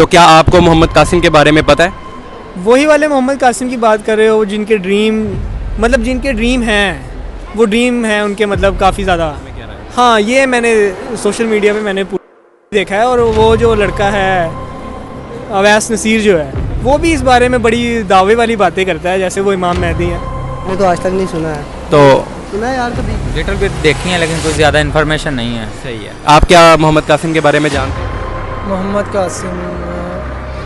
तो क्या आपको मोहम्मद कासिम के बारे में पता है? वही वाले मोहम्मद कासिम की बात कर रहे हो, जिनके ड्रीम हैं, वो ड्रीम हैं उनके, मतलब काफ़ी ज़्यादा। हाँ, ये मैंने सोशल मीडिया पे मैंने देखा है। और वो जो लड़का है अवैस नसीर जो है, वो भी इस बारे में बड़ी दावे वाली बातें करता है, जैसे वो इमाम मेहदी हैं। मैंने तो आज तक नहीं सुना है। तो सुना है यार कभी? लिटिल बिट देखी है लेकिन कुछ ज़्यादा इन्फॉर्मेशन नहीं है। सही है। आप क्या मोहम्मद कासिम के बारे में जानते हैं? मोहम्मद कासिम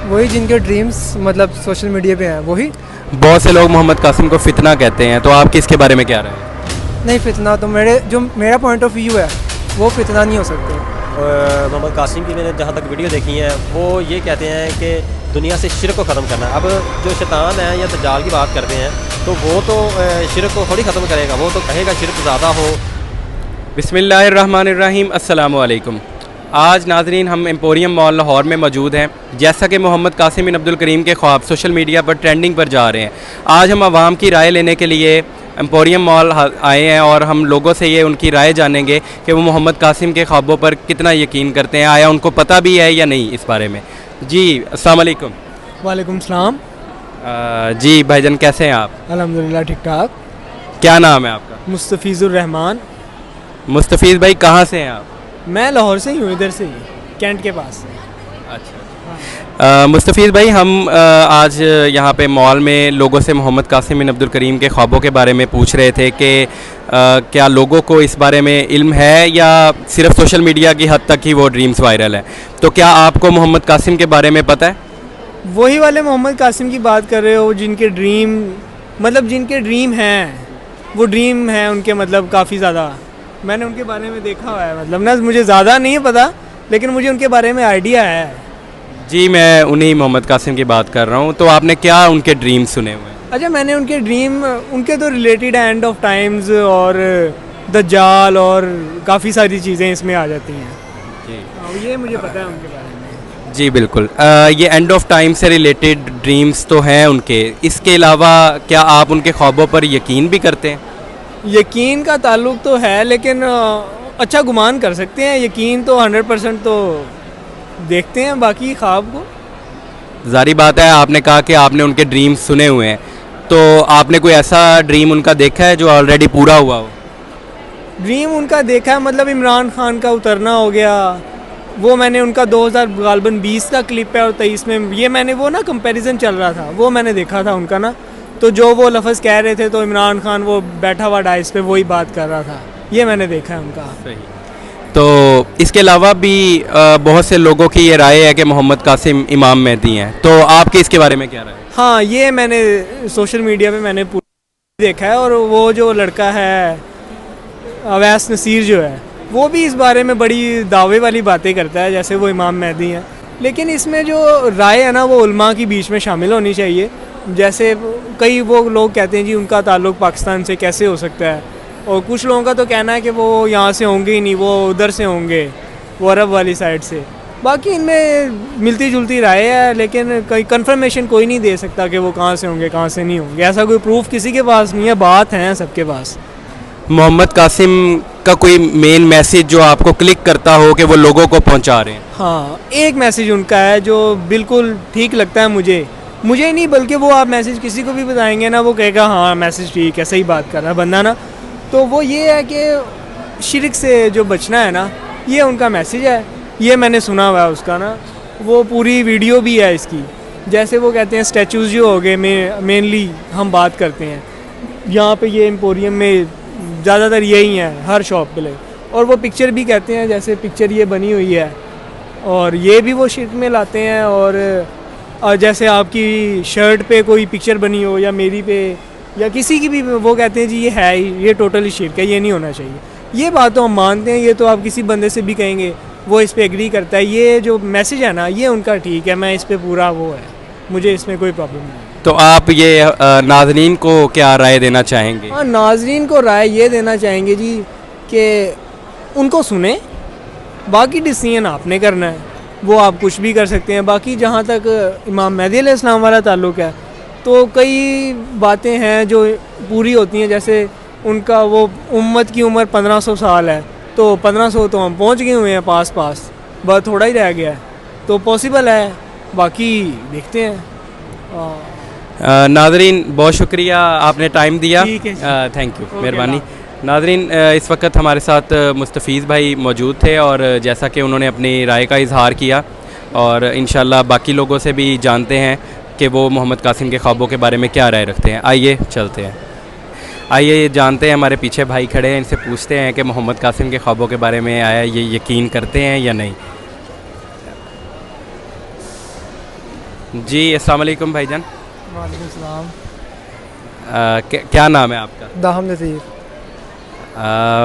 वही जिनके ड्रीम्स मतलब सोशल मीडिया पे हैं वही। बहुत से लोग मोहम्मद कासिम को फितना कहते हैं, तो आप किसके बारे में क्या राय है? नहीं, फितना तो मेरा पॉइंट ऑफ व्यू है, वो फितना नहीं हो सकते। मोहम्मद कासिम की मैंने जहाँ तक वीडियो देखी है, वो ये कहते हैं कि दुनिया से शिरक को ख़त्म करना है। अब जो शैतान है या दज्जाल की बात करते हैं, तो वो तो शिरक को थोड़ी ख़त्म करेगा, वो तो कहेगा शिरक ज़्यादा हो। बिस्मिल्लाहिर्रहमानिर्रहीम, अस्सलामु अलैकुम। आज नाजरीन हम एम्पोरियम मॉल लाहौर में मौजूद हैं। जैसा कि मोहम्मद कासिम बिन अब्दुल करीम के ख्वाब सोशल मीडिया पर ट्रेंडिंग पर जा रहे हैं, आज हम आवाम की राय लेने के लिए एम्पोरियम मॉल आए हैं और हम लोगों से ये उनकी राय जानेंगे कि वो मोहम्मद कासिम के ख्वाबों पर कितना यकीन करते हैं, आया उनको पता भी है या नहीं इस बारे में। जी अस्सलाम वालेकुम। वालेकुम सलाम। जी भाईजान, कैसे हैं आप? अल्हम्दुलिल्लाह ठीक ठाक। क्या नाम है आपका? मुस्तफ़ीज़ुर रहमान। मुस्तफ़ीज़ भाई, कहाँ से हैं आप? मैं लाहौर से ही हूँ, इधर से ही, कैंट के पास से। अच्छा। मुस्तफ़ीज़ भाई, हम आज यहाँ पे मॉल में लोगों से मोहम्मद कासिम बिन अब्दुल करीम के ख्वाबों के बारे में पूछ रहे थे कि क्या लोगों को इस बारे में इल्म है या सिर्फ सोशल मीडिया की हद तक ही वो ड्रीम्स वायरल है। तो क्या आपको मोहम्मद कासिम के बारे में पता है? वही वाले मोहम्मद कासिम की बात कर रहे हो, जिनके ड्रीम हैं, वो ड्रीम हैं उनके, मतलब काफ़ी ज़्यादा। मैंने उनके बारे में देखा हुआ है, मतलब ना मुझे ज़्यादा नहीं पता, लेकिन मुझे उनके बारे में आइडिया है। जी, मैं उन्हीं मोहम्मद कासिम की बात कर रहा हूँ। तो आपने क्या उनके ड्रीम सुने हुए हैं? अच्छा, मैंने उनके ड्रीम, उनके तो रिलेटेड एंड ऑफ टाइम्स और दज्जाल और काफ़ी सारी चीज़ें इसमें आ जाती हैं। जी, ये मुझे पता है उनके बारे में। जी बिल्कुल। ये एंड ऑफ टाइम से रिलेटेड ड्रीम्स तो हैं उनके। इसके अलावा क्या आप उनके ख्वाबों पर यकीन भी करते हैं? यकीन का ताल्लुक तो है, लेकिन अच्छा गुमान कर सकते हैं। यकीन तो 100% तो देखते हैं बाकी ख्वाब को। जारी बात है, आपने कहा कि आपने उनके ड्रीम्स सुने हुए हैं, तो आपने कोई ऐसा ड्रीम उनका देखा है जो ऑलरेडी पूरा हुआ हो? ड्रीम उनका देखा है, मतलब इमरान खान का उतरना हो गया, वो मैंने उनका 2020 का क्लिप है और 23 में ये मैंने वो ना कंपैरिजन चल रहा था, वो मैंने देखा था उनका ना। तो जो वो लफ्ज़ कह रहे थे, तो इमरान खान वो बैठा हुआ डाइस पे वही बात कर रहा था, ये मैंने देखा है उनका। सही। तो इसके अलावा भी बहुत से लोगों की ये राय है कि मोहम्मद कासिम इमाम मेहदी हैं, तो आपकी इसके बारे में क्या राय है? हाँ, ये मैंने सोशल मीडिया पे मैंने देखा है। और वो जो लड़का है अवैस नसीर जो है, वो भी इस बारे में बड़ी दावे वाली बातें करता है, जैसे वो इमाम मेहदी हैं। लेकिन इसमें जो राय है ना, वो उलमा की बीच में शामिल होनी चाहिए। जैसे कई वो लोग कहते हैं जी उनका ताल्लुक़ पाकिस्तान से कैसे हो सकता है, और कुछ लोगों का तो कहना है कि वो यहाँ से होंगे ही नहीं, वो उधर से होंगे, वो अरब वाली साइड से। बाकी इनमें मिलती जुलती राय है, लेकिन कोई कंफर्मेशन कोई नहीं दे सकता कि वो कहाँ से होंगे कहाँ से नहीं होंगे। ऐसा कोई प्रूफ किसी के पास नहीं है, बात है सबके पास। मोहम्मद कासिम का कोई मेन मैसेज जो आपको क्लिक करता हो कि वो लोगों को पहुंचा रहे हैं? हाँ, एक मैसेज उनका है जो बिल्कुल ठीक लगता है मुझे नहीं, बल्कि वो आप मैसेज किसी को भी बताएंगे ना, वो कहेगा हाँ मैसेज ठीक है, सही बात कर रहा है बंदा ना। तो वो ये है कि शिरक से जो बचना है ना, ये उनका मैसेज है। ये मैंने सुना हुआ है उसका ना, वो पूरी वीडियो भी है इसकी। जैसे वो कहते हैं स्टैचूज़ जो हो गए, मेनली हम बात करते हैं यहाँ पे, ये एम्पोरियम में ज़्यादातर यही है हर शॉप पे ले। और वो पिक्चर भी कहते हैं, जैसे पिक्चर ये बनी हुई है, और ये भी वो शिरक में लाते हैं। और जैसे आपकी शर्ट पे कोई पिक्चर बनी हो या मेरी पे या किसी की भी, वो कहते हैं जी ये है ही, ये टोटली शिरक है, ये नहीं होना चाहिए। ये बात तो हम मानते हैं, ये तो आप किसी बंदे से भी कहेंगे वो इस पे एग्री करता है। ये जो मैसेज है ना, ये उनका ठीक है, मैं इस पे पूरा वो है, मुझे इसमें कोई प्रॉब्लम नहीं। तो आप ये नाज़रीन को क्या राय देना चाहेंगे? हाँ, नाज़रीन को राय ये देना चाहेंगे जी कि उनको सुने, बाकी डिसीजन आपने करना है, वो आप कुछ भी कर सकते हैं। बाकी जहाँ तक इमाम मेहदी अलैहिस्सलाम वाला ताल्लुक़ है, तो कई बातें हैं जो पूरी होती हैं। जैसे उनका वो उम्मत की उम्र 1500 साल है, तो 1500 तो हम पहुँच गए हुए हैं पास, बस थोड़ा ही रह गया है। तो पॉसिबल है बाकी देखते हैं। नाजरीन बहुत शुक्रिया आपने टाइम दिया। ठीक है जी। थैंक यू, ओके, मेहरबानी। अल्लाह नाजरीन इस वक्त हमारे साथ मुस्तफ़ीज़ भाई मौजूद थे और जैसा कि उन्होंने अपनी राय का इजहार किया और इंशाल्लाह बाकी लोगों से भी जानते हैं कि वो मोहम्मद कासिम के ख्वाबों के बारे में क्या राय रखते हैं। आइए चलते हैं, आइए जानते हैं। हमारे पीछे भाई खड़े हैं, इनसे पूछते हैं कि मोहम्मद कासिम के ख्वाबों के बारे में आया ये यकीन करते हैं या नहीं। जी अस्सलाम वालेकुम भाईजान। वालेकुम सलाम। क्या नाम है आपका? दाहम लतीफ़।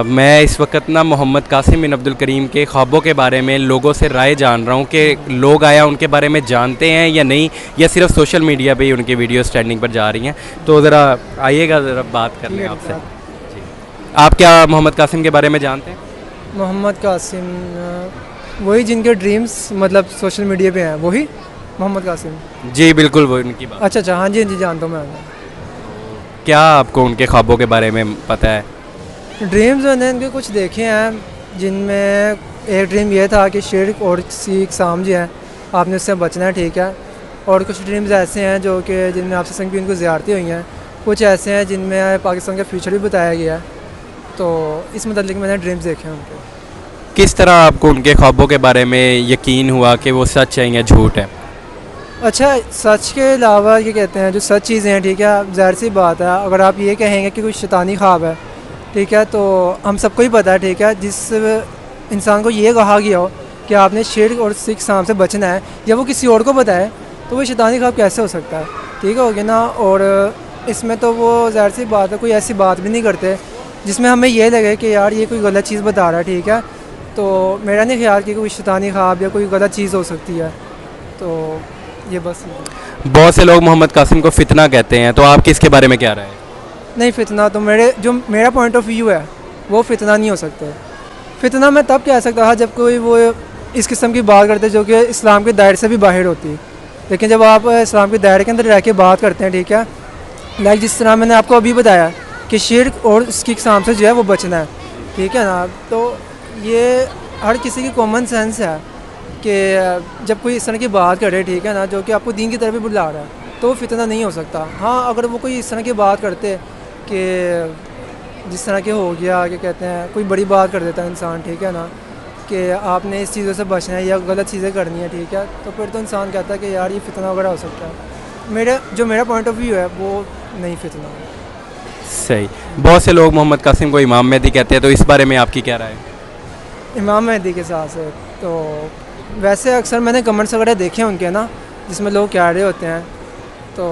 मैं इस वक्त ना मोहम्मद कासिम बिन अब्दुल करीम के ख्वाबों के बारे में लोगों से राय जान रहा हूँ कि लोग आया उनके बारे में जानते हैं या नहीं, या सिर्फ सोशल मीडिया पे ही उनकी वीडियोस ट्रेंडिंग पर जा रही हैं। तो ज़रा आइएगा, ज़रा बात कर लें आपसे। जी, आप क्या मोहम्मद कासिम के बारे में जानते हैं? मोहम्मद कासिम वही जिनके ड्रीम्स मतलब सोशल मीडिया पे हैं, वही मोहम्मद कासिम। जी बिल्कुल, वो उनकी बात। अच्छा अच्छा, हाँ जी हाँ जी, जानता हूँ मैं। क्या आपको उनके ख्वाबों के बारे में पता है? ड्रीम्स मैंने इनके कुछ देखे हैं, जिनमें एक ड्रीम ये था कि शिर्क और सीख साम जो है आपने उससे बचना है, ठीक है। और कुछ ड्रीम्स ऐसे हैं जो कि जिनमें आपसे संग भी उनको ज़ियारतें हुई हैं, कुछ ऐसे हैं जिनमें पाकिस्तान का फ्यूचर भी बताया गया है। तो इस मतलब मैंने ड्रीम्स देखे हैं उनके। किस तरह आपको उनके ख्वाबों के बारे में यकीन हुआ कि वो सच है या झूठ है? अच्छा, सच के अलावा ये कहते हैं जो सच चीज़ें हैं, ठीक है, ज़ाहिर सी बात है अगर आप ये कहेंगे कि कोई शैतानी ख्वाब है, ठीक है, तो हम सबको ही पता है, ठीक है, जिस इंसान को ये कहा गया हो कि आपने शिर्क और सिख साम से बचना है, या वो किसी और को बताए, तो वो शैतानी ख्वाब कैसे हो सकता है? ठीक है, हो गया ना। और इसमें तो वो ज़ाहिर सी बात है कोई ऐसी बात भी नहीं करते जिसमें हमें ये लगे कि यार ये कोई गलत चीज़ बता रहा है, ठीक है। तो मेरा नहीं ख्याल कि कोई शैतानी ख्वाब या कोई गलत चीज़ हो सकती है। तो ये बस। बहुत से लोग मोहम्मद कासिम को फितना कहते हैं, तो आपकी इसके बारे में क्या राय है? नहीं, फितना तो मेरा पॉइंट ऑफ व्यू है वो फितना नहीं हो सकते। फितना मैं तब कह सकता था जब कोई वो इस किस्म की बात करते जो कि इस्लाम के दायरे से भी बाहर होती। लेकिन जब आप इस्लाम के दायरे के अंदर रह के बात करते हैं, ठीक है, लाइक जिस तरह मैंने आपको अभी बताया कि शिर्क और इसकी इकसाम से जो है वो बचना है, ठीक है ना। तो ये हर किसी की कॉमन सेंस है कि जब कोई इस तरह की बात करे, ठीक है ना, जो कि आपको दीन की तरफ भी बुला रहा है, तो वो फितना नहीं हो सकता। हाँ, अगर वो कोई इस तरह की बात करते कि जिस तरह के हो गया कि कहते हैं कोई बड़ी बात कर देता है इंसान, ठीक है ना, कि आपने इस चीज़ों से बचना है या गलत चीज़ें करनी है, ठीक है, तो फिर तो इंसान कहता है कि यार ये फितना वगैरह हो सकता है। मेरा पॉइंट ऑफ व्यू है वो नहीं फितना। सही। बहुत से लोग मोहम्मद कासिम को इमाम मेहदी कहते हैं, तो इस बारे में आपकी क्या राय है? इमाम मेहदी के साथ से तो वैसे अक्सर मैंने कमेंट्स वगैरह देखे हैं उनके ना, जिसमें लोग कह रहे होते हैं, तो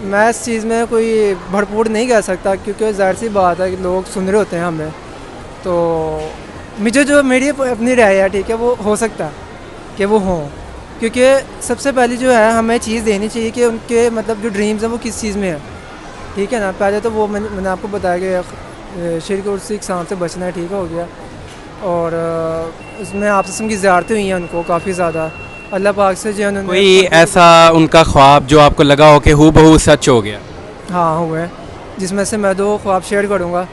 मैं इस चीज़ में कोई भरपूर नहीं कह सकता, क्योंकि ज़ाहिर सी बात है कि लोग सुन रहे होते हैं हमें। तो मुझे जो मेरी अपनी राय है, ठीक है, वो हो सकता है कि वो हों, क्योंकि सबसे पहले जो है हमें चीज़ देनी चाहिए कि उनके मतलब जो ड्रीम्स हैं वो किस चीज़ में है, ठीक है ना। पहले तो वो मैंने आपको बताया कि शिर्क और सिख साम से बचना है, ठीक हो गया। और उसमें आपसे की ज़ियारतें हुई हैं उनको काफ़ी ज़्यादा, अल्लाह पाक से जो है कोई ऐसा उनका ख्वाब जो आपको लगा हो कि हूबहू सच हो गया? हाँ हुए, जिसमें से मैं 2 ख्वाब शेयर करूँगा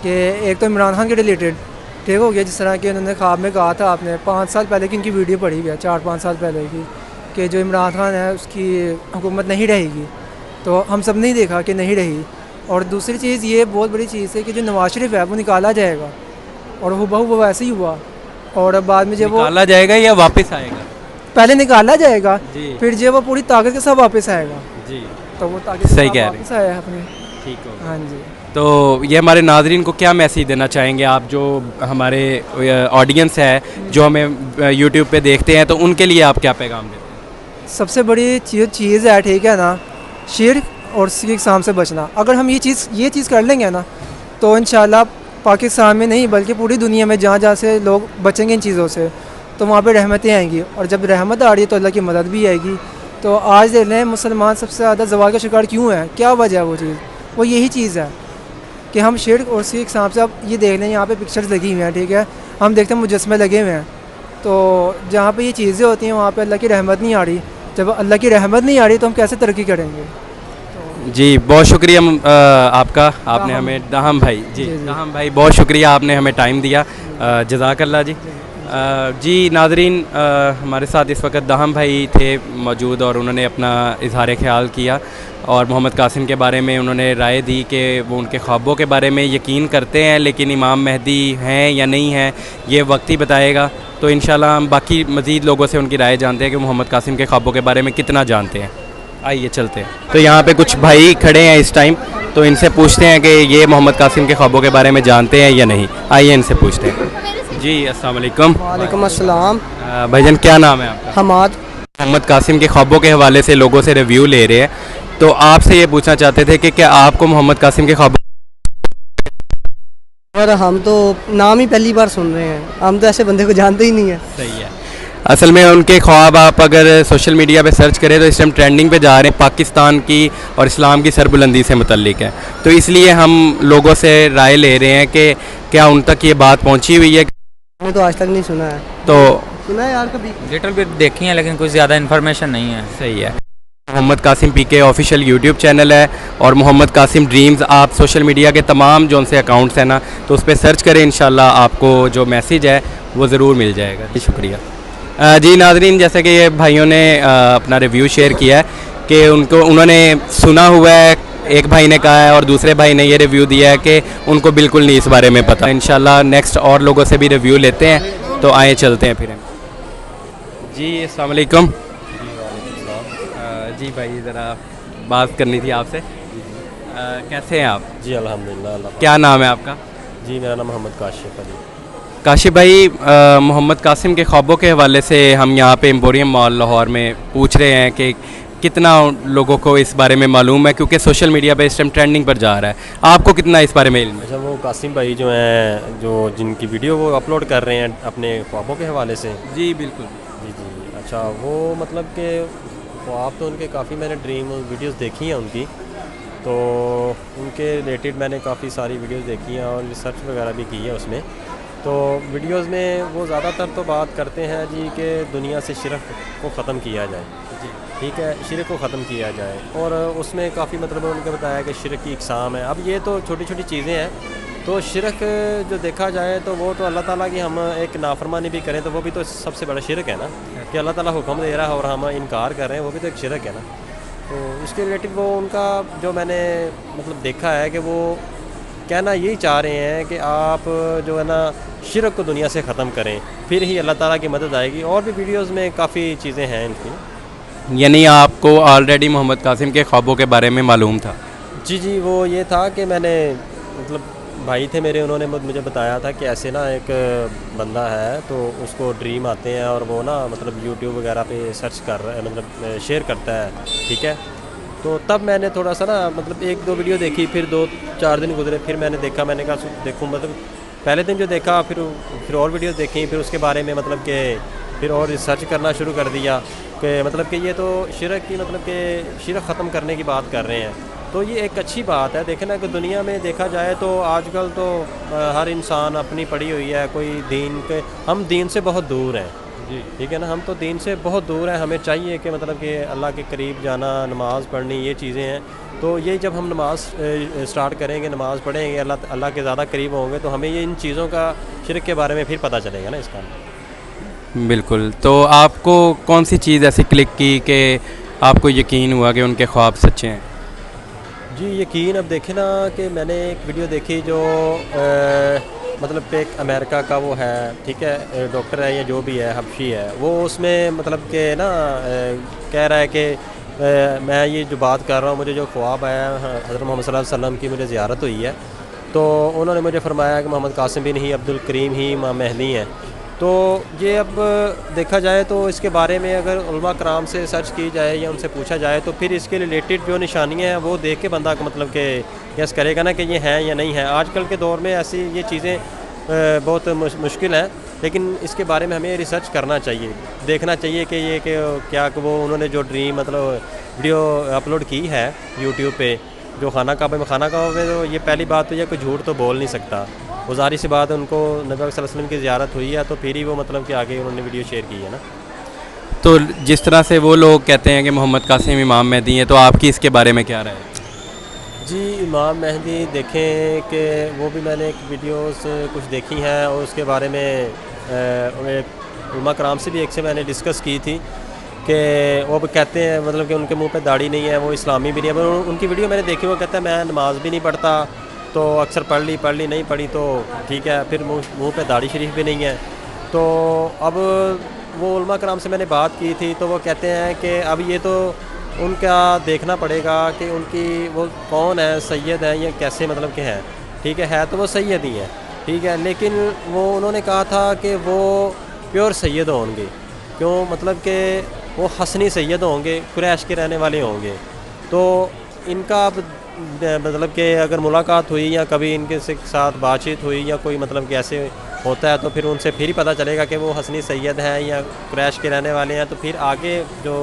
कि एक तो इमरान खान के रिलेटेड, ठीक हो गया, जिस तरह कि उन्होंने ख्वाब में कहा था, आपने 5 साल पहले की इनकी वीडियो पढ़ी गया, 4-5 साल पहले की, कि जो इमरान खान है उसकी हुकूमत नहीं रहेगी, तो हम सब ने देखा कि नहीं रही। और दूसरी चीज़ ये बहुत बड़ी चीज़ है कि जो नवाज शरीफ है वो निकाला जाएगा, और हूबहू वो वैसे ही हुआ। और बाद में जब वो निकाला जाएगा या वापस आएगा? पहले निकाला जाएगा, जी। फिर जब वो पूरी ताकत के साथ वापस आएगा, जी, तो वो ताकत के सही साथ कह रहे हैं। वापस आया है अपने। ठीक हो। हाँ जी। तो ये हमारे नाजरीन को क्या मैसेज देना चाहेंगे आप, जो हमारे ऑडियंस है जो हमें यूट्यूब पे देखते हैं, तो उनके लिए आप क्या पैगाम देते हैं? सबसे बड़ी चीज़ है, ठीक है ना, शिर्क और सिख इकसाम से बचना। अगर हम ये चीज़ कर लेंगे ना, तो इंशाल्लाह पाकिस्तान में नहीं बल्कि पूरी दुनिया में जहाँ जहाँ से लोग बचेंगे इन चीज़ों से, तो वहाँ पे रहमतें आएंगी। और जब रहमत आ रही है तो अल्लाह की मदद भी आएगी। तो आज देख लें मुसलमान सबसे ज़्यादा ज़वाल का शिकार क्यों है, क्या वजह है? वो चीज़ वो यही चीज़ है कि हम शिर्क और सिख इकसाम से, अब ये देख लें यहाँ पे पिक्चर्स लगी हुई हैं, ठीक है, हम देखते हैं मुजस्मे लगे हुए हैं, तो जहाँ पे ये चीज़ें होती हैं वहाँ पे अल्लाह की रहमत नहीं आ रही। जब अल्लाह की रहमत नहीं आ रही तो हम कैसे तरक्की करेंगे? जी बहुत शुक्रिया आपका, आपने हमें दाहम भाई, जी दाहम भाई बहुत शुक्रिया, आपने हमें टाइम दिया, जज़ाकल्लाह जी। जी नाज़रीन, हमारे साथ इस वक्त दहम भाई थे मौजूद और उन्होंने अपना इजहार ख्याल किया और मोहम्मद कासिम के बारे में उन्होंने राय दी कि वो उनके ख्वाबों के बारे में यकीन करते हैं, लेकिन इमाम मेहदी हैं या नहीं हैं ये वक्त ही बताएगा। तो इंशाल्लाह हम बाकी मज़ीद लोगों से उनकी राय जानते हैं कि मोहम्मद कासिम के ख्वाबों के बारे में कितना जानते हैं। आइए चलते हैं। तो यहाँ पे कुछ भाई खड़े हैं इस टाइम, तो इनसे पूछते हैं कि ये मोहम्मद कासिम के ख्वाबों के बारे में जानते हैं या नहीं। आइए इनसे पूछते हैं। जी अस्सलाम वालेकुम। वालेकुम अस्सलाम। भाईजान क्या नाम है आपका? हमाद। मोहम्मद कासिम के ख्वाबों के हवाले से लोगों से रिव्यू ले रहे हैं, तो आपसे ये पूछना चाहते थे कि क्या आपको मोहम्मद कासिम के ख्वाबों? और हम तो नाम ही पहली बार सुन रहे हैं, हम तो ऐसे बंदे को जानते ही नहीं है। सही है। असल में उनके ख्वाब आप अगर सोशल मीडिया पे सर्च करें तो इस टाइम ट्रेंडिंग पे जा रहे हैं, पाकिस्तान की और इस्लाम की सरबुलंदी से मुतल्लिक है। तो इसलिए हम लोगों से राय ले रहे हैं कि क्या उन तक ये बात पहुंची हुई है। मैंने तो आज तक नहीं सुना है। तो सुना है यार कभी? लिटिल बिट देखी है लेकिन कुछ ज़्यादा इन्फॉर्मेशन नहीं है। सही है। मोहम्मद कासिम पीके ऑफिशियल यूट्यूब चैनल है और मोहम्मद कासिम ड्रीम्स, आप सोशल मीडिया के तमाम जो उनसे अकाउंट्स हैं ना, तो उस पर सर्च करें, इंशाल्लाह आपको जो मैसेज है वो ज़रूर मिल जाएगा। जी शुक्रिया। जी नाज़रीन, जैसे कि ये भाइयों ने अपना रिव्यू शेयर किया है कि उन्होंने सुना हुआ है, एक भाई ने कहा है और दूसरे भाई ने ये रिव्यू दिया है कि उनको बिल्कुल नहीं इस बारे में पता। इंशाल्लाह नेक्स्ट और लोगों से भी रिव्यू लेते हैं, तो आए चलते हैं फिर। जी अस्सलाम वालेकुम। जी भाई ज़रा बात करनी थी आपसे। कैसे हैं आप? जी अल्हम्दुलिल्लाह। अल्लाह क्या नाम है आपका? जी मेरा नाम मोहम्मद काशिफ अली। काशिफ भाई, मोहम्मद कासिम के ख्वाबों के हवाले से हम यहाँ पे एम्पोरियम मॉल लाहौर में पूछ रहे हैं कि कितना लोगों को इस बारे में मालूम है, क्योंकि सोशल मीडिया पे इस टाइम ट्रेंडिंग पर जा रहा है। आपको कितना इस बारे में इल्म है? अच्छा, वो कासिम भाई जो हैं, जो जिनकी वीडियो वो अपलोड कर रहे हैं अपने ख्वाबों के हवाले से। जी बिल्कुल। जी जी। अच्छा, वो मतलब कि ख्वाब तो उनके काफ़ी मैंने ड्रीम वीडियोस देखी हैं उनकी, तो उनके रिलेटेड मैंने काफ़ी सारी वीडियोस देखी हैं और रिसर्च वगैरह भी की है उसमें। तो वीडियोस में वो ज़्यादातर तो बात करते हैं जी कि दुनिया से शिरक को ख़त्म किया जाए। जी ठीक है, शिरक को ख़त्म किया जाए, और उसमें काफ़ी मतलब उनके बताया कि शिरक की इकसाम है। अब ये तो छोटी छोटी चीज़ें हैं, तो शिरक जो देखा जाए तो वो तो अल्लाह ताला की हम एक नाफरमानी भी करें तो वो भी तो सबसे बड़ा शिरक है ना, कि अल्लाह ताला हुक्म दे रहा है और हम इनकार कर रहे हैं, वो भी तो एक शिरक है ना। तो इसके रिलेटेड वो उनका जो मैंने मतलब देखा है कि वो कहना यही चाह रहे हैं कि आप जो है ना शिरक को दुनिया से ख़त्म करें, फिर ही अल्लाह ताला की मदद आएगी। और भी वीडियोस में काफ़ी चीज़ें हैं इनकी। यानी आपको ऑलरेडी मोहम्मद कासिम के ख्वाबों के बारे में मालूम था? जी जी, वो ये था कि मैंने मतलब भाई थे मेरे, उन्होंने मुझे बताया था कि ऐसे ना एक बंदा है तो उसको ड्रीम आते हैं और वो ना मतलब यूट्यूब वगैरह पे सर्च कर रहा है, मतलब शेयर करता है। ठीक है, तो तब मैंने थोड़ा सा ना मतलब एक दो वीडियो देखी, फिर 2-4 दिन गुजरे, फिर मैंने देखा, मैंने कहा देखूँ, मतलब पहले दिन जो देखा फिर और वीडियोस देखी, फिर उसके बारे में मतलब कि फिर और रिसर्च करना शुरू कर दिया कि मतलब कि ये तो शिरक की मतलब कि शिरक ख़त्म करने की बात कर रहे हैं। तो ये एक अच्छी बात है। देखें ना कि दुनिया में देखा जाए तो आजकल तो हर इंसान अपनी पड़ी हुई है, कोई दीन के, हम दीन से बहुत दूर हैं। जी ठीक है ना, हम तो दीन से बहुत दूर हैं। हमें चाहिए कि मतलब कि अल्लाह के करीब जाना, नमाज़ पढ़नी, ये चीज़ें हैं। तो ये जब हम नमाज़ स्टार्ट करेंगे, नमाज़ पढ़ेंगे, अल्लाह के ज़्यादा करीब होंगे, तो हमें ये इन चीज़ों का शिरक के बारे में फिर पता चलेगा ना इसका। बिल्कुल। तो आपको कौन सी चीज़ ऐसी क्लिक की कि आपको यकीन हुआ कि उनके ख्वाब सच्चे हैं? जी यकीन, अब देखें ना कि मैंने एक वीडियो देखी जो मतलब एक अमेरिका का वो है, ठीक है, डॉक्टर है या जो भी है, हबशी है, वो उसमें मतलब कि ना कह रहा है कि मैं ये जो बात कर रहा हूँ, मुझे जो ख्वाब आया हज़रत मोहम्मद सल्लल्लाहु अलैहि वसल्लम की मुझे ज़ियारत हुई है, तो उन्होंने मुझे फरमाया कि मोहम्मद कासिम बिन ही अब्दुल करीम ही इमाम मेहदी हैं। तो ये अब देखा जाए तो इसके बारे में अगर उलमा कराम से सर्च की जाए या उनसे पूछा जाए तो फिर इसके रिलेटेड जो निशानियाँ हैं वो देख के बंदा को मतलब कि गैस करेगा ना कि ये हैं या नहीं है। आजकल के दौर में ऐसी ये चीज़ें बहुत मुश्किल हैं, लेकिन इसके बारे में हमें रिसर्च करना चाहिए, देखना चाहिए कि ये कि क्या वो उन्होंने जो ड्रीम मतलब वीडियो अपलोड की है यूट्यूब पे, जो खाना काबा में तो ये पहली बात तो यह कोई झूठ तो बोल नहीं सकता। वो ज़ाहिर सी बात है, उनको नबी सल्लल्लाहु अलैहि वसल्लम की ज़ियारत हुई है तो फिर ही वो मतलब कि आगे उन्होंने वीडियो शेयर की है ना। तो जिस तरह से वो लोग कहते हैं कि मोहम्मद कासिम इमाम मेहदी हैं, तो आपकी इसके बारे में क्या राय है? जी इमाम मेहदी देखें कि वो भी मैंने एक वीडियोस कुछ देखी हैं और उसके बारे में उलमा कराम से भी एक से मैंने डिस्कस की थी कि वो अब कहते हैं मतलब कि उनके मुंह पे दाढ़ी नहीं है, वो इस्लामी भी नहीं है। पर उनकी वीडियो मैंने देखी, वो कहता है मैं नमाज भी नहीं पढ़ता, तो अक्सर पढ़ ली नहीं पढ़ी तो ठीक है, फिर मुंह पे दाढ़ी शरीफ भी नहीं है। तो अब वो उलमा कराम से मैंने बात की थी, तो वो कहते हैं कि अब ये तो उनका देखना पड़ेगा कि उनकी वो कौन है, सैयद है या कैसे मतलब कि है। ठीक है तो वो सैयद ही है, ठीक है, लेकिन वो उन्होंने कहा था कि वो प्योर सैयद होंगे, क्यों मतलब कि वो हसनी सैयद होंगे, कुरैश के रहने वाले होंगे। तो इनका अब मतलब कि अगर मुलाकात हुई या कभी इनके साथ बातचीत हुई या कोई मतलब कि ऐसे होता है, तो फिर उनसे फिर ही पता चलेगा कि वो हसनी सैयद हैं या कुरैश के रहने वाले हैं, तो फिर आगे जो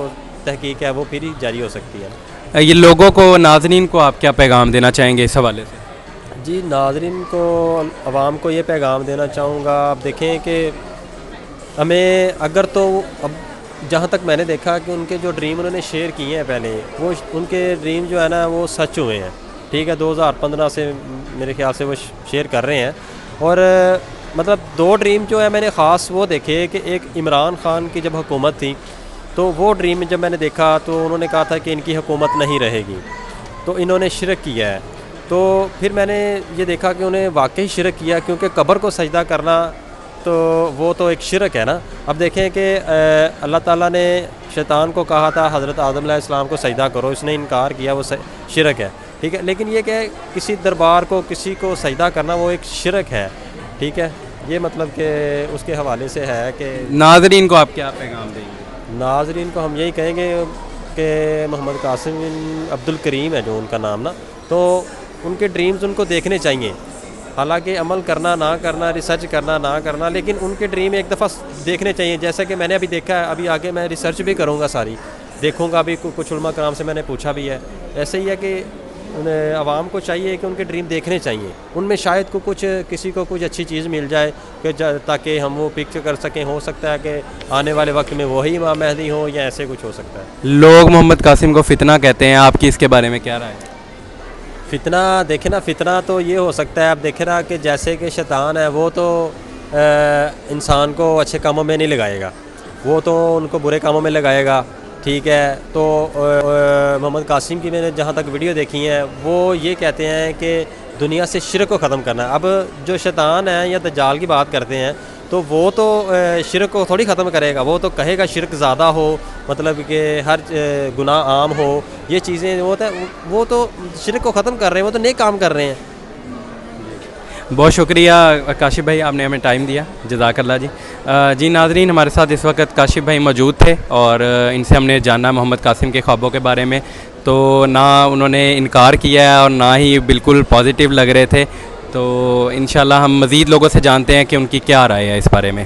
तहकीक है वो फिर ही जारी हो सकती है। ये लोगों को, नाज़रीन को आप क्या पैगाम देना चाहेंगे इस हवाले से? जी, नाज़रीन को, आवाम को ये पैगाम देना चाहूँगा, आप देखें कि हमें अगर तो अब जहाँ तक मैंने देखा कि उनके जो ड्रीम उन्होंने शेयर किए हैं पहले, वो उनके ड्रीम जो है ना वो सच हुए हैं। ठीक है, 2015 से मेरे ख्याल से वो शेयर कर रहे हैं। और मतलब 2 ड्रीम जो है मैंने ख़ास वो देखे कि एक इमरान ख़ान की जब हुकूमत थी, तो वो ड्रीम जब मैंने देखा तो उन्होंने कहा था कि इनकी हुकूमत नहीं रहेगी, तो इन्होंने शिरक किया है। तो फिर मैंने ये देखा कि उन्हें वाकई शिरक किया, क्योंकि कब्र को सजदा करना तो वो तो एक शिरक है ना। अब देखें कि अल्लाह ताला ने शैतान को कहा था हज़रत आदम अलैहिस्सलाम को सजदा करो, इसने इनकार किया, वो शिरक है। ठीक है, लेकिन ये कि किसी दरबार को, किसी को सजदा करना वो एक शिरक है। ठीक है, ये मतलब कि उसके हवाले से है कि नाज़रीन को आप क्या पैगाम देंगे? नाज़रीन को हम यही कहेंगे कि मोहम्मद कासिम अब्दुल करीम है जो उनका नाम ना, तो उनके ड्रीम्स उनको देखने चाहिए। हालांकि अमल करना ना करना, रिसर्च करना ना करना, लेकिन उनके ड्रीम एक दफ़ा देखने चाहिए। जैसा कि मैंने अभी देखा है, अभी आगे मैं रिसर्च भी करूँगा, सारी देखूँगा। अभी कुछ उलमा कराम से मैंने पूछा भी है। ऐसे ही है कि उन्हें आवाम को चाहिए कि उनके ड्रीम देखने चाहिए, उनमें शायद को कुछ किसी को कुछ अच्छी चीज़ मिल जाए कि ताकि हम वो पिक कर सकें। हो सकता है कि आने वाले वक्त में वही इमाम महदी हो या ऐसे कुछ हो सकता है। लोग मोहम्मद कासिम को फितना कहते हैं, आपकी इसके बारे में क्या राय है? फितना देखे ना, फितना तो ये हो सकता है, आप देखे ना कि जैसे कि शैतान है वो तो इंसान को अच्छे कामों में नहीं लगाएगा, वो तो उनको बुरे कामों में लगाएगा। ठीक है, तो मोहम्मद कासिम की मैंने जहाँ तक वीडियो देखी है, वो ये कहते हैं कि दुनिया से शिरक को ख़त्म करना है। अब जो शैतान है या दज्जाल की बात करते हैं, तो वो तो शिरक को थोड़ी ख़त्म करेगा, वो तो कहेगा शिरक ज़्यादा हो, मतलब कि हर गुनाह आम हो, ये चीज़ें वो तो शिरक को ख़त्म कर रहे हैं, वो तो नेक काम कर रहे हैं। बहुत शुक्रिया काशिफ भाई, आपने हमें टाइम दिया, जज़ाकल्लाह जी। जी नाज़रीन, हमारे साथ इस वक्त काशिफ भाई मौजूद थे और इनसे हमने जाना मोहम्मद कासिम के ख्वाबों के बारे में। तो ना उन्होंने इनकार किया है और ना ही बिल्कुल पॉजिटिव लग रहे थे। तो इंशाल्लाह हम मज़ीद लोगों से जानते हैं कि उनकी क्या राय है इस बारे में।